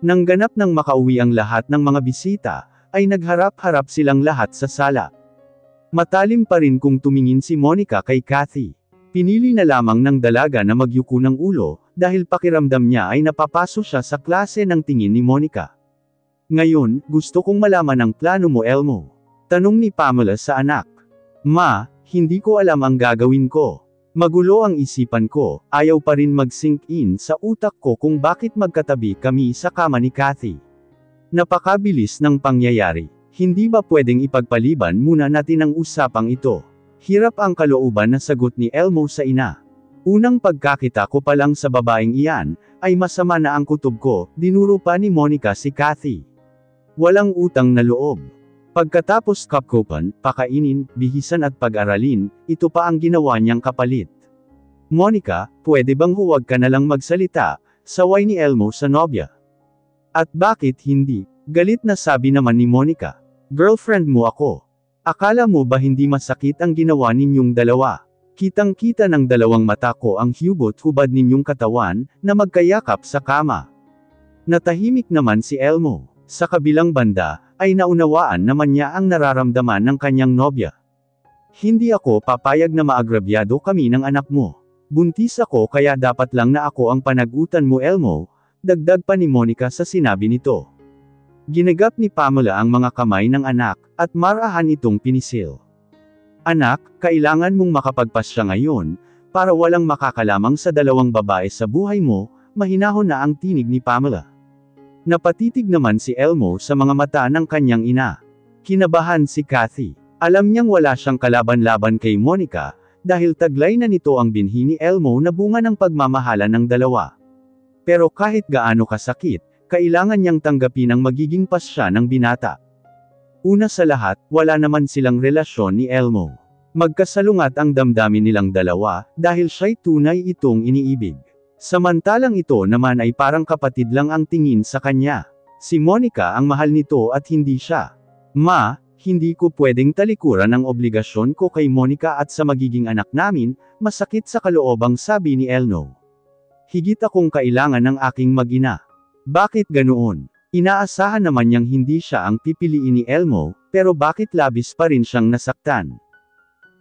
Nang ganap nang makauwi ang lahat ng mga bisita, ay nagharap-harap silang lahat sa sala. Matalim pa rin kung tumingin si Monica kay Kathy. Pinili na lamang ng dalaga na magyuko ng ulo, dahil pakiramdam niya ay napapaso siya sa klase ng tingin ni Monica. Ngayon, gusto kong malaman ang plano mo, Elmo. Tanong ni Pamela sa anak. Ma, hindi ko alam ang gagawin ko. Magulo ang isipan ko, ayaw pa rin mag-sink in sa utak ko kung bakit magkatabi kami sa kama ni Kathy. Napakabilis ng pangyayari. Hindi ba pwedeng ipagpaliban muna natin ang usapang ito? Hirap ang kalooban na sagot ni Elmo sa ina. Unang pagkakita ko pa lang sa babaeng iyan, ay masama na ang kutob ko, dinuro pa ni Monica si Kathy. Walang utang na loob. Pagkatapos kapkopan, pakainin, bihisan at pag-aralin, ito pa ang ginawa niyang kapalit. Monica, pwede bang huwag ka na lang magsalita, saway ni Elmo sa nobya. At bakit hindi? Galit na sabi naman ni Monica. Girlfriend mo ako. Akala mo ba hindi masakit ang ginawa ninyong dalawa? Kitang-kita ng dalawang mata ko ang hubot-hubad ninyong katawan, na magkayakap sa kama. Natahimik naman si Elmo. Sa kabilang banda, ay naunawaan naman niya ang nararamdaman ng kanyang nobya. Hindi ako papayag na maagrabyado kami ng anak mo. Buntis ako kaya dapat lang na ako ang panagutan mo, Elmo, dagdag pa ni Monica sa sinabi nito. Ginagap ni Pamela ang mga kamay ng anak, at marahan itong pinisil. Anak, kailangan mong makapagpasya ngayon, para walang makakalamang sa dalawang babae sa buhay mo, mahinahon na ang tinig ni Pamela. Napatitig naman si Elmo sa mga mata ng kanyang ina. Kinabahan si Kathy. Alam niyang wala siyang kalaban-laban kay Monica, dahil taglay na nito ang binhi ni Elmo na bunga ng pagmamahala ng dalawa. Pero kahit gaano kasakit, kailangan niyang tanggapin ang magiging pasya ng binata. Una sa lahat, wala naman silang relasyon ni Elmo. Magkasalungat ang damdamin nilang dalawa, dahil siya'y tunay itong iniibig. Samantalang ito naman ay parang kapatid lang ang tingin sa kanya. Si Monica ang mahal nito at hindi siya. Ma, hindi ko pwedeng talikuran ang obligasyon ko kay Monica at sa magiging anak namin, masakit sa kaloobang sabi ni Elmo. Higit akong kailangan ng aking mag-ina. Bakit ganoon? Inaasahan naman niyang hindi siya ang pipiliin ni Elmo, pero bakit labis pa rin siyang nasaktan?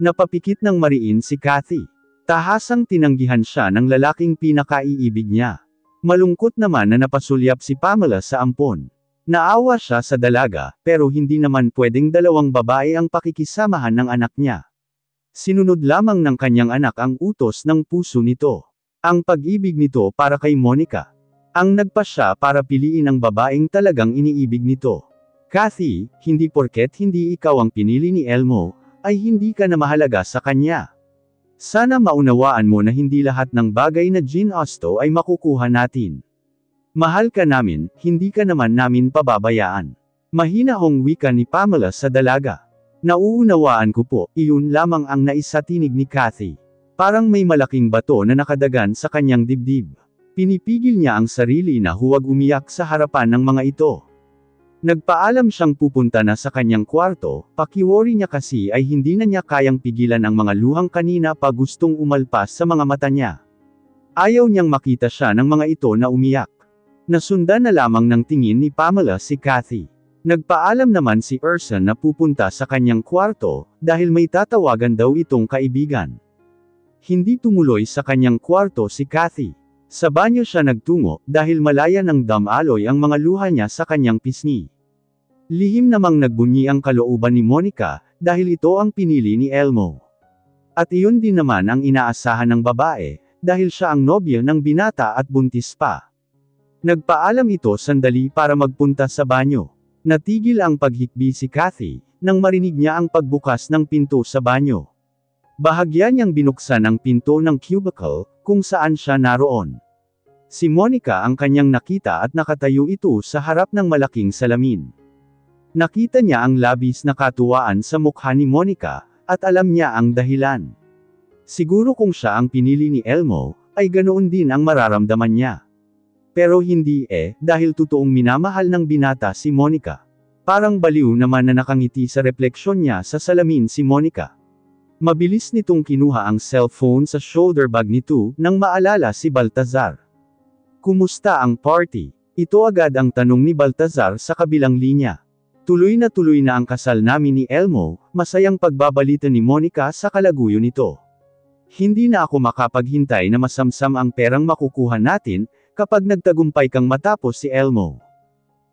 Napapikit ng mariin si Kathy. Tahasang tinanggihan siya ng lalaking pinakaiibig niya. Malungkot naman na napasulyap si Pamela sa ampon. Naawa siya sa dalaga, pero hindi naman pwedeng dalawang babae ang pakikisamahan ng anak niya. Sinunod lamang ng kanyang anak ang utos ng puso nito. Ang pag-ibig nito para kay Monica. Ang nagpasya para piliin ang babaeng talagang iniibig nito. Kathy, hindi porket hindi ikaw ang pinili ni Elmo, ay hindi ka na mahalaga sa kanya. Sana maunawaan mo na hindi lahat ng bagay na ginusto ay makukuha natin. Mahal ka namin, hindi ka naman namin pababayaan. Mahinahong wika ni Pamela sa dalaga. Nauunawaan ko po, iyon lamang ang naisatinig ni Kathy. Parang may malaking bato na nakadagan sa kanyang dibdib. Pinipigil niya ang sarili na huwag umiyak sa harapan ng mga ito. Nagpaalam siyang pupunta na sa kanyang kwarto, pakiwori niya kasi ay hindi na niya kayang pigilan ang mga luhang kanina pa gustong umalpas sa mga mata niya. Ayaw niyang makita siya ng mga ito na umiyak. Nasundan na lamang ng tingin ni Pamela si Kathy. Nagpaalam naman si Urson na pupunta sa kanyang kwarto, dahil may tatawagan daw itong kaibigan. Hindi tumuloy sa kanyang kwarto si Kathy. Sa banyo siya nagtungo, dahil malaya ng damaloy ang mga luha niya sa kanyang pisngi. Lihim namang nagbunyi ang kalooban ni Monica, dahil ito ang pinili ni Elmo. At iyon din naman ang inaasahan ng babae, dahil siya ang nobya ng binata at buntis pa. Nagpaalam ito sandali para magpunta sa banyo. Natigil ang paghikbi si Kathy, nang marinig niya ang pagbukas ng pinto sa banyo. Bahagya niyang binuksan ang pinto ng cubicle, kung saan siya naroon. Si Monica ang kanyang nakita at nakatayo ito sa harap ng malaking salamin. Nakita niya ang labis na katuwaan sa mukha ni Monica, at alam niya ang dahilan. Siguro kung siya ang pinili ni Elmo, ay ganoon din ang mararamdaman niya. Pero hindi dahil totoong minamahal ng binata si Monica. Parang baliw naman na nakangiti sa refleksyon niya sa salamin si Monica. Mabilis nitong kinuha ang cellphone sa shoulder bag nito, nang maalala si Baltazar. Kumusta ang party? Ito agad ang tanong ni Baltazar sa kabilang linya. Tuloy na ang kasal namin ni Elmo, masayang pagbabalita ni Monica sa kalaguyo nito. Hindi na ako makapaghintay na masamsam ang perang makukuha natin, kapag nagtagumpay kang matapos si Elmo.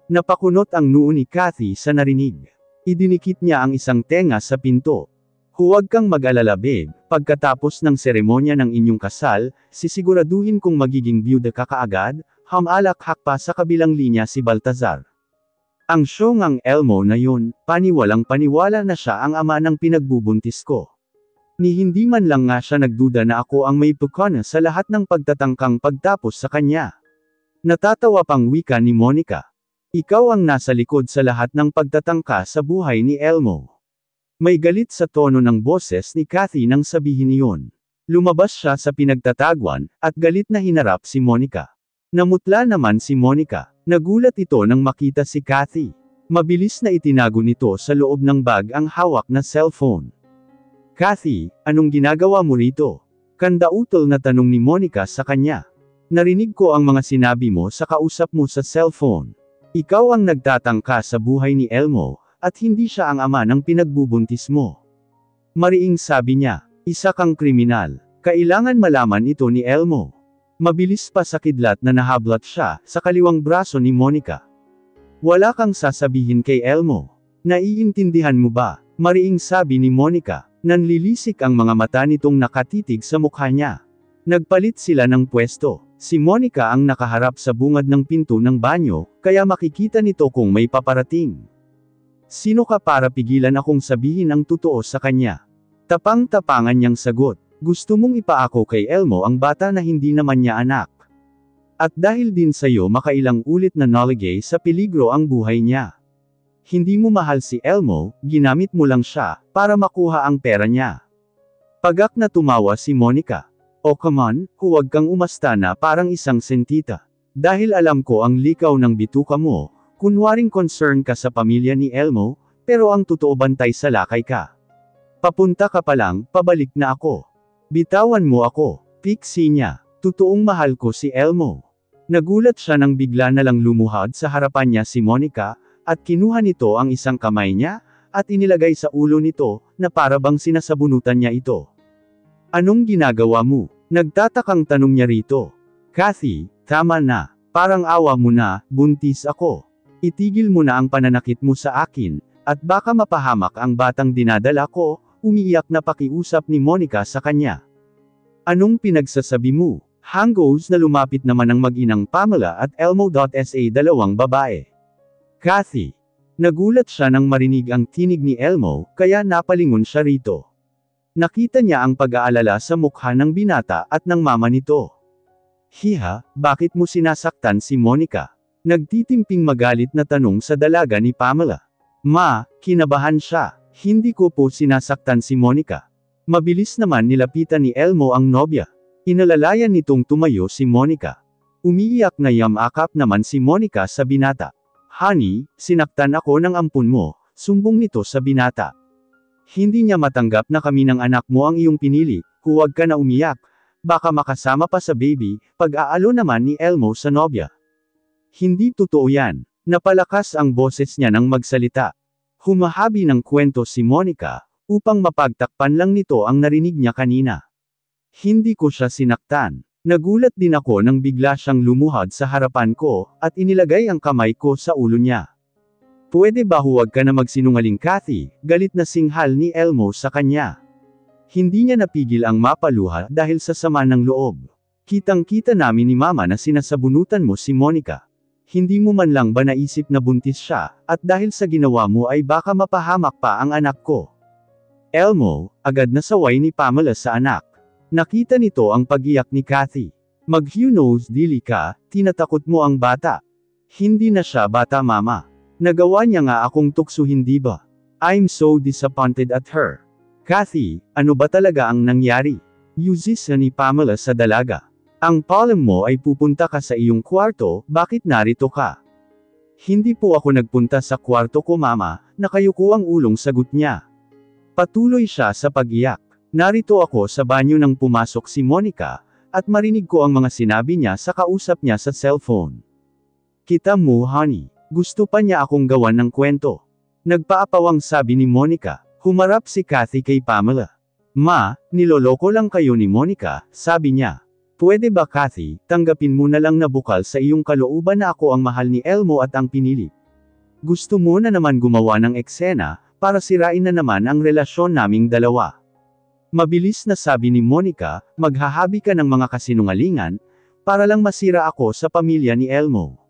Napakunot ang noo ni Kathy sa narinig. Idinikit niya ang isang tenga sa pinto. Huwag kang mag-alala babe, pagkatapos ng seremonya ng inyong kasal, sisiguraduhin kong magiging byuda ka kaagad, hamalakhak pa sa kabilang linya si Baltazar. Ang syongang Elmo na yun, paniwalang paniwala na siya ang ama ng pinagbubuntis ko. Ni hindi man lang nga siya nagduda na ako ang may pukana sa lahat ng pagtatangkang pagtapos sa kanya. Natatawa pang wika ni Monica. Ikaw ang nasa likod sa lahat ng pagtatangka sa buhay ni Elmo. May galit sa tono ng boses ni Kathy nang sabihin iyon. Lumabas siya sa pinagtatagwan, at galit na hinarap si Monica. Namutla naman si Monica. Nagulat ito nang makita si Kathy. Mabilis na itinago nito sa loob ng bag ang hawak na cellphone. Kathy, anong ginagawa mo rito? Kandautol na tanong ni Monica sa kanya. Narinig ko ang mga sinabi mo sa kausap mo sa cellphone. Ikaw ang nagtatangka sa buhay ni Elmo, at hindi siya ang ama ng pinagbubuntis mo. Mariing sabi niya, isa kang kriminal. Kailangan malaman ito ni Elmo. Mabilis pa sa kidlat na nahablat siya sa kaliwang braso ni Monica. Wala kang sasabihin kay Elmo. Naiintindihan mo ba? Mariing sabi ni Monica. Nanlilisik ang mga mata nitong nakatitig sa mukha niya. Nagpalit sila ng pwesto. Si Monica ang nakaharap sa bungad ng pinto ng banyo, kaya makikita nito kung may paparating. Sino ka para pigilan akong sabihin ang totoo sa kanya? Tapang-tapangan niyang sagot. Gusto mong ipaako kay Elmo ang bata na hindi naman niya anak. At dahil din sa'yo makailang ulit na naligay sa peligro ang buhay niya. Hindi mo mahal si Elmo, ginamit mo lang siya, para makuha ang pera niya. Pagak na tumawa si Monica. Oh come on, huwag kang umasta na parang isang sentita. Dahil alam ko ang likaw ng bituka mo, kunwaring concern ka sa pamilya ni Elmo, pero ang totoo bantay sa lakay ka. Papunta ka pa lang, pabalik na ako. Bitawan mo ako. Pixie niya. Totoong mahal ko si Elmo. Nagulat siya nang bigla na lang lumuhad sa harapan niya si Monica, at kinuha nito ang isang kamay niya, at inilagay sa ulo nito, na para bang sinasabunutan niya ito. Anong ginagawa mo? Nagtatakang tanong niya rito. Kathy, tama na. Parang awa mo na, buntis ako. Itigil mo na ang pananakit mo sa akin, at baka mapahamak ang batang dinadala ko, umiiyak na pakiusap ni Monica sa kanya. Anong pinagsasabi mo? Hangoes na lumapit naman ang mag-inang Pamela at Elmo.sa dalawang babae. Kathy. Nagulat siya nang marinig ang tinig ni Elmo, kaya napalingon siya rito. Nakita niya ang pag-aalala sa mukha ng binata at ng mama nito. Hiha, bakit mo sinasaktan si Monica? Nagtitimping magalit na tanong sa dalaga ni Pamela. Ma, kinabahan siya. Hindi ko po sinasaktan si Monica. Mabilis naman nilapitan ni Elmo ang nobya. Inalalayan nitong tumayo si Monica. Umiiyak na yamakap naman si Monica sa binata. Honey, sinaktan ako ng ampun mo, sumbong nito sa binata. Hindi niya matanggap na kami ng anak mo ang iyong pinili, huwag ka na umiyak. Baka makasama pa sa baby, pag-aalo naman ni Elmo sa nobya. Hindi totoo yan. Napalakas ang boses niya nang magsalita. Humahabi ng kwento si Monica, upang mapagtakpan lang nito ang narinig niya kanina. Hindi ko siya sinaktan. Nagulat din ako nang bigla siyang lumuhad sa harapan ko, at inilagay ang kamay ko sa ulo niya. Pwede ba huwag ka na magsinungaling Kathy, galit na singhal ni Elmo sa kanya. Hindi niya napigil ang mapaluha dahil sa sama ng loob. Kitang-kita namin ni Mama na sinasabunutan mo si Monica. Hindi mo man lang ba naisip na buntis siya, at dahil sa ginawa mo ay baka mapahamak pa ang anak ko. Elmo, agad na saway ni Pamela sa anak. Nakita nito ang pag-iyak ni Kathy. Mag-Hugh-nose dili ka, tinatakot mo ang bata. Hindi na siya bata mama. Nagawa niya nga akong tukso hindi ba? I'm so disappointed at her. Kathy, ano ba talaga ang nangyari? Yusis ni Pamela sa dalaga. Ang palm mo ay pupunta ka sa iyong kwarto, bakit narito ka? Hindi po ako nagpunta sa kwarto ko mama, nakayuko ang ulong sagot niya. Patuloy siya sa pag-iyak. Narito ako sa banyo nang pumasok si Monica, at marinig ko ang mga sinabi niya sa kausap niya sa cellphone. Kita mo honey, gusto pa niya akong gawan ng kwento. Nagpaapawang sabi ni Monica. Humarap si Kathy kay Pamela. Ma, niloloko lang kayo ni Monica, sabi niya. Pwede ba Kathy, tanggapin mo na lang na bukal sa iyong kalooban na ako ang mahal ni Elmo at ang pinili. Gusto mo na naman gumawa ng eksena, para sirain na naman ang relasyon naming dalawa. Mabilis na sabi ni Monica, maghahabi ka ng mga kasinungalingan, para lang masira ako sa pamilya ni Elmo.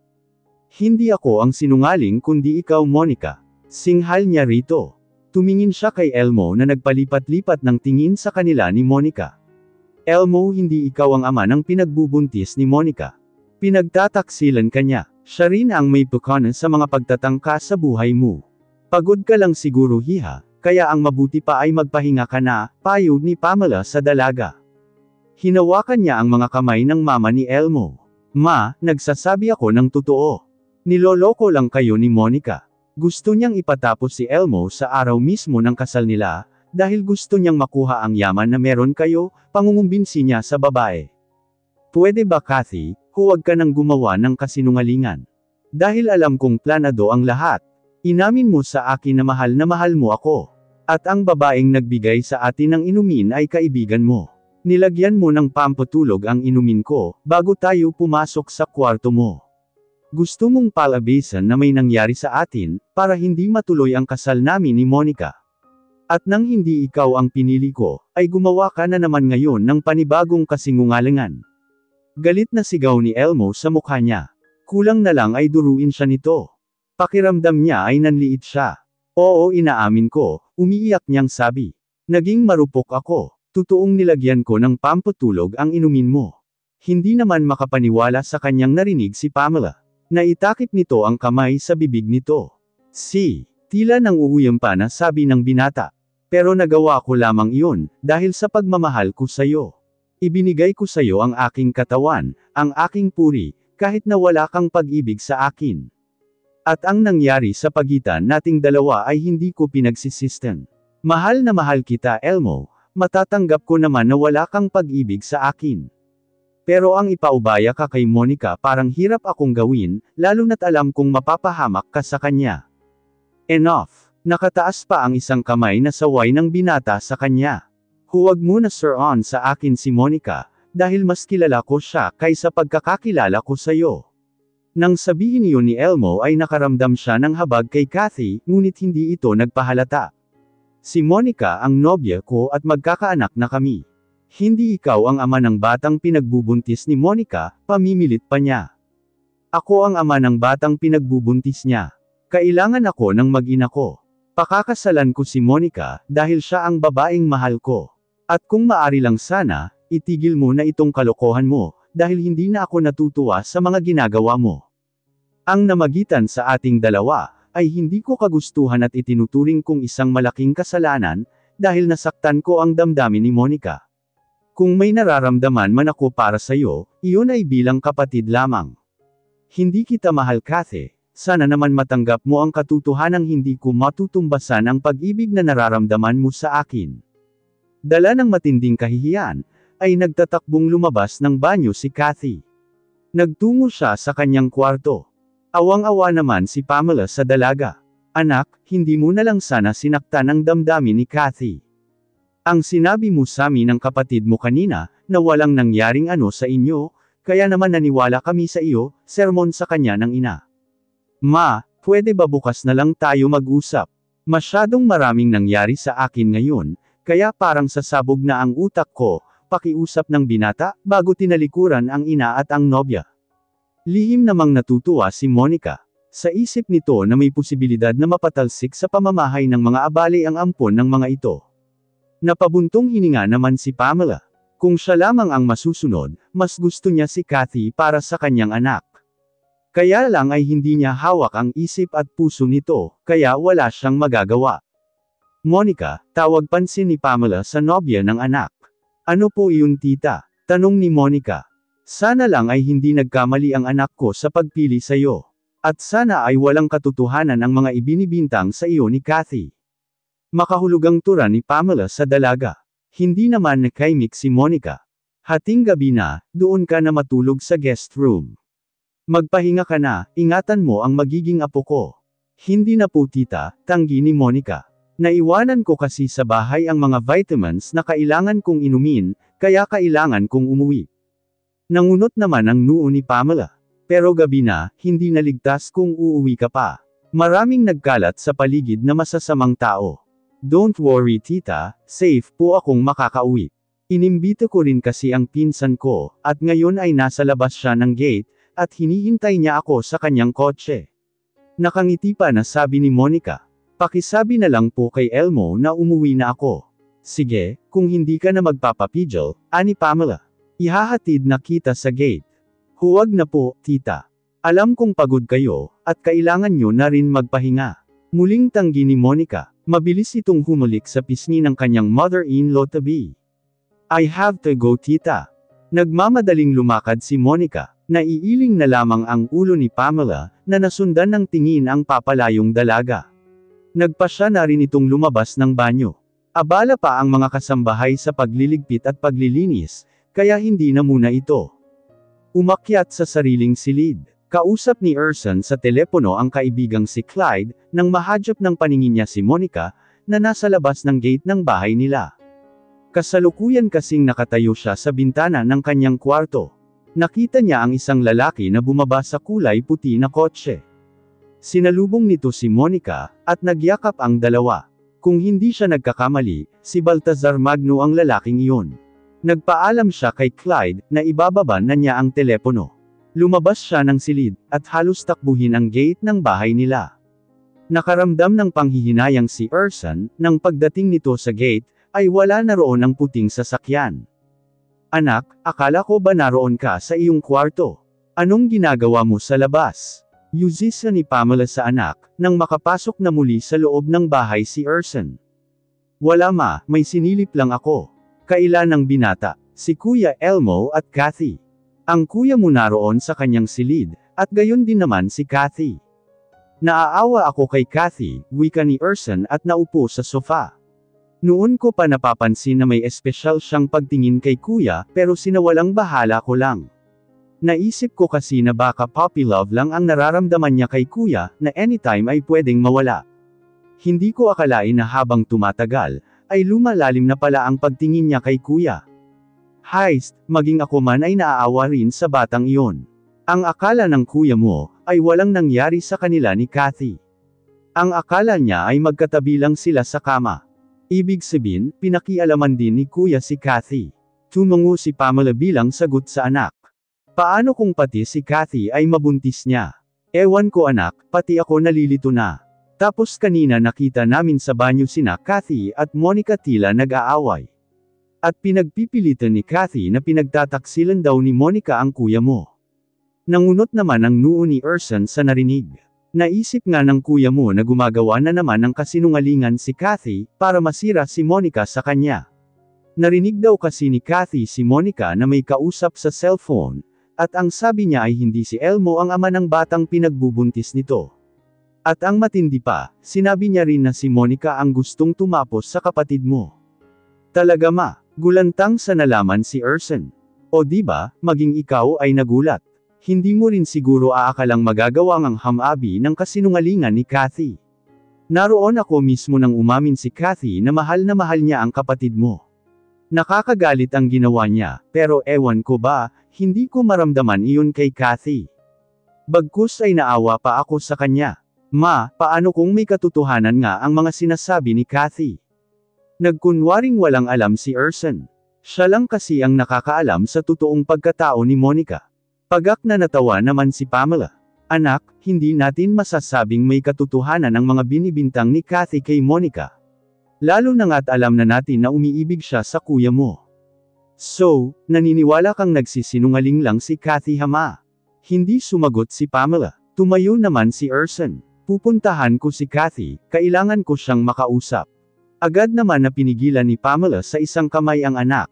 Hindi ako ang sinungaling kundi ikaw Monica. Singhal niya rito. Tumingin siya kay Elmo na nagpalipat-lipat ng tingin sa kanila ni Monica. Elmo, hindi ikaw ang ama ng pinagbubuntis ni Monica. Pinagtataksilan ka niya. Siya rin ang may pukana sa mga pagtatangka sa buhay mo. Pagod ka lang siguro hiha, kaya ang mabuti pa ay magpahinga ka na, payo ni Pamela sa dalaga. Hinawakan niya ang mga kamay ng mama ni Elmo. Ma, nagsasabi ako ng totoo. Niloloko lang kayo ni Monica. Gusto niyang ipatapos si Elmo sa araw mismo ng kasal nila, dahil gusto niyang makuha ang yaman na meron kayo, pangungumbinsi niya sa babae. Pwede ba Kathy, huwag ka nang gumawa ng kasinungalingan. Dahil alam kong planado ang lahat. Inamin mo sa akin na mahal mo ako. At ang babaeng nagbigay sa atin ng inumin ay kaibigan mo. Nilagyan mo ng pampatulog ang inumin ko, bago tayo pumasok sa kwarto mo. Gusto mong palabisan na may nangyari sa atin, para hindi matuloy ang kasal namin ni Monica. At nang hindi ikaw ang pinili ko, ay gumawa ka na naman ngayon ng panibagong kasinungalingan. Galit na sigaw ni Elmo sa mukha niya. Kulang na lang ay duruin siya nito. Pakiramdam niya ay nanliit siya. Oo, inaamin ko, umiiyak niyang sabi. Naging marupok ako. Totoong nilagyan ko ng pampatulog ang inumin mo. Hindi naman makapaniwala sa kanyang narinig si Pamela. Naitakip nito ang kamay sa bibig nito. Tila nang uuyam pa na sabi ng binata. Pero nagawa ko lamang iyon, dahil sa pagmamahal ko sa'yo. Ibinigay ko sa'yo ang aking katawan, ang aking puri, kahit na wala kang pag-ibig sa akin. At ang nangyari sa pagitan nating dalawa ay hindi ko pinagsisisten. Mahal na mahal kita Elmo, matatanggap ko naman na wala kang pag-ibig sa akin. Pero ang ipaubaya ka kay Monica parang hirap akong gawin, lalo na't alam kong mapapahamak ka sa kanya. Enough! Nakataas pa ang isang kamay na saway ng binata sa kanya. Huwag mo na sir-on sa akin si Monica, dahil mas kilala ko siya kaysa pagkakakilala ko sa'yo. Nang sabihin iyon ni Elmo ay nakaramdam siya ng habag kay Kathy, ngunit hindi ito nagpahalata. Si Monica ang nobya ko at magkakaanak na kami. Hindi ikaw ang ama ng batang pinagbubuntis ni Monica, pamimilit pa niya. Ako ang ama ng batang pinagbubuntis niya. Kailangan ako ng mag-ina ko. Pakakasalan ko si Monica, dahil siya ang babaeng mahal ko. At kung maari lang sana, itigil mo na itong kalokohan mo, dahil hindi na ako natutuwa sa mga ginagawa mo. Ang namagitan sa ating dalawa, ay hindi ko kagustuhan at itinuturing kong isang malaking kasalanan, dahil nasaktan ko ang damdamin ni Monica. Kung may nararamdaman man ako para sa'yo, iyon ay bilang kapatid lamang. Hindi kita mahal Kathy. Sana naman matanggap mo ang katotohanang hindi ko matutumbasan ang pag-ibig na nararamdaman mo sa akin. Dala ng matinding kahihiyan, ay nagtatakbong lumabas ng banyo si Kathy. Nagtungo siya sa kanyang kwarto. Awang-awa naman si Pamela sa dalaga. Anak, hindi mo na lang sana sinaktan ang damdamin ni Kathy. Ang sinabi mo sa amin ng kapatid mo kanina, na walang nangyaring ano sa inyo, kaya naman naniwala kami sa iyo, sermon sa kanya ng ina. Ma, pwede ba bukas na lang tayo mag-usap? Masyadong maraming nangyari sa akin ngayon, kaya parang sasabog na ang utak ko, pakiusap ng binata, bago tinalikuran ang ina at ang nobya. Lihim namang natutuwa si Monica. Sa isip nito na may posibilidad na mapatalsik sa pamamahay ng mga abali ang ampon ng mga ito. Napabuntong hininga naman si Pamela. Kung siya lamang ang masusunod, mas gusto niya si Kathy para sa kanyang anak. Kaya lang ay hindi niya hawak ang isip at puso nito, kaya wala siyang magagawa. Monica, tawag pansin ni Pamela sa nobya ng anak. Ano po iyon tita? Tanong ni Monica. Sana lang ay hindi nagkamali ang anak ko sa pagpili sa iyo. At sana ay walang katotohanan ang mga ibinibintang sa iyo ni Kathy. Makahulugang tura ni Pamela sa dalaga. Hindi naman nakaimik si Monica. Hating gabi na, doon ka na matulog sa guest room. Magpahinga ka na, ingatan mo ang magiging apo ko. Hindi na po tita, tanggi ni Monica. Naiwanan ko kasi sa bahay ang mga vitamins na kailangan kong inumin, kaya kailangan kong umuwi. Nangunot naman ang noo ni Pamela. Pero gabi na, hindi naligtas kung uuwi ka pa. Maraming nagkalat sa paligid na masasamang tao. Don't worry tita, safe po akong makakauwi. Inimbita ko rin kasi ang pinsan ko, at ngayon ay nasa labas siya ng gate, at hinihintay niya ako sa kanyang kotse. Nakangiti pa na sabi ni Monica. Pakisabi na lang po kay Elmo na umuwi na ako. Sige, kung hindi ka na magpapapidgel, ani Pamela. Ihahatid na kita sa gate. Huwag na po, tita. Alam kong pagod kayo, at kailangan nyo na rin magpahinga. Muling tanggi ni Monica, mabilis itong humulik sa pisngi ng kanyang mother-in-law tabi. I have to go tita. Nagmamadaling lumakad si Monica, naiiling na lamang ang ulo ni Pamela, na nasundan ng tingin ang papalayong dalaga. Nagpasya na rin itong lumabas ng banyo. Abala pa ang mga kasambahay sa pagliligpit at paglilinis, kaya hindi na muna ito. Umakyat sa sariling silid. Kausap ni Urson sa telepono ang kaibigang si Clyde, nang mahadjap ng paningin niya si Monica, na nasa labas ng gate ng bahay nila. Kasalukuyan kasing nakatayo siya sa bintana ng kanyang kwarto. Nakita niya ang isang lalaki na bumaba sa kulay puti na kotse. Sinalubong nito si Monica, at nagyakap ang dalawa. Kung hindi siya nagkakamali, si Baltazar Magno ang lalaking iyon. Nagpaalam siya kay Clyde, na ibababa na niya ang telepono. Lumabas siya ng silid, at halos takbuhin ang gate ng bahay nila. Nakaramdam ng panghihinayang si Urson, nang pagdating nito sa gate, ay wala na roon ang puting sasakyan. Anak, akala ko ba naroon ka sa iyong kwarto? Anong ginagawa mo sa labas? Yuzisa ni Pamela sa anak, nang makapasok na muli sa loob ng bahay si Urson. Wala ma, may sinilip lang ako. Kailan ang binata? Si Kuya Elmo at Kathy. Ang kuya mo naroon sa kanyang silid, at gayon din naman si Kathy. Naaawa ako kay Kathy, wika ni Urson at naupo sa sofa. Noon ko pa napapansin na may espesyal siyang pagtingin kay kuya, pero sinawalang bahala ko lang. Naisip ko kasi na baka puppy love lang ang nararamdaman niya kay kuya, na anytime ay pwedeng mawala. Hindi ko akalain na habang tumatagal, ay lumalalim na pala ang pagtingin niya kay kuya. Heist, maging ako man ay naaawa rin sa batang iyon. Ang akala ng kuya mo, ay walang nangyari sa kanila ni Kathy. Ang akala niya ay magkatabi lang sila sa kama. Ibig sabihin, pinakialaman din ni kuya si Kathy. Tumungo si Pamela bilang sagot sa anak. Paano kung pati si Kathy ay mabuntis niya? Ewan ko anak, pati ako nalilito na. Tapos kanina nakita namin sa banyo sina Kathy at Monica tila nag-aaway. At pinagpipilitan ni Kathy na pinagtataksilan daw ni Monica ang kuya mo. Nangunot naman ang noo ni Urson sa narinig. Naisip nga ng kuya mo na gumagawa na naman ng kasinungalingan si Kathy, para masira si Monica sa kanya. Narinig daw kasi ni Kathy si Monica na may kausap sa cellphone, at ang sabi niya ay hindi si Elmo ang ama ng batang pinagbubuntis nito. At ang matindi pa, sinabi niya rin na si Monica ang gustong tumapos sa kapatid mo. Talaga ma, gulantang sa nalaman si Urson. O diba, maging ikaw ay nagulat. Hindi mo rin siguro aakalang magagawa ang hamabi ng kasinungalingan ni Kathy. Naroon ako mismo nang umamin si Kathy na mahal niya ang kapatid mo. Nakakagalit ang ginawa niya, pero ewan ko ba, hindi ko maramdaman iyon kay Kathy. Bagkus ay naawa pa ako sa kanya. Ma, paano kung may katotohanan nga ang mga sinasabi ni Kathy? Nagkunwaring walang alam si Urson. Siya lang kasi ang nakakaalam sa totoong pagkatao ni Monica. Pagak na natawa naman si Pamela. Anak, hindi natin masasabing may katotohanan ang mga binibintang ni Kathy kay Monica. Lalo na nga't alam na natin na umiibig siya sa kuya mo. So, naniniwala kang nagsisinungaling lang si Kathy hama? Hindi sumagot si Pamela. Tumayo naman si Urson. Pupuntahan ko si Kathy, kailangan ko siyang makausap. Agad naman na pinigilan ni Pamela sa isang kamay ang anak.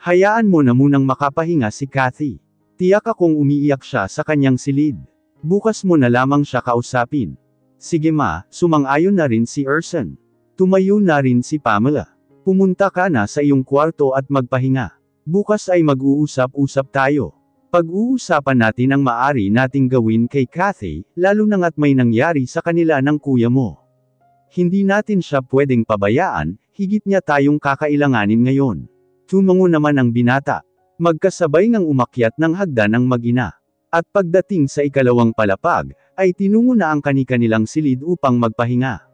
Hayaan mo na munang makapahinga si Kathy. Tiyak akong umiiyak siya sa kanyang silid. Bukas mo na lamang siya kausapin. Sige ma, sumang-ayon na rin si Urson. Tumayo na rin si Pamela. Pumunta ka na sa iyong kwarto at magpahinga. Bukas ay mag-uusap-usap tayo. Pag-uusapan natin ang maaari nating gawin kay Kathy, lalo na nga't may nangyari sa kanila ng kuya mo. Hindi natin siya pwedeng pabayaan, higit niya tayong kakailanganin ngayon. Tumango naman ang binata. Magkasabay ngang umakyat ng hagdan ang mag-ina. At pagdating sa ikalawang palapag, ay tinungo na ang kani-kanilang silid upang magpahinga.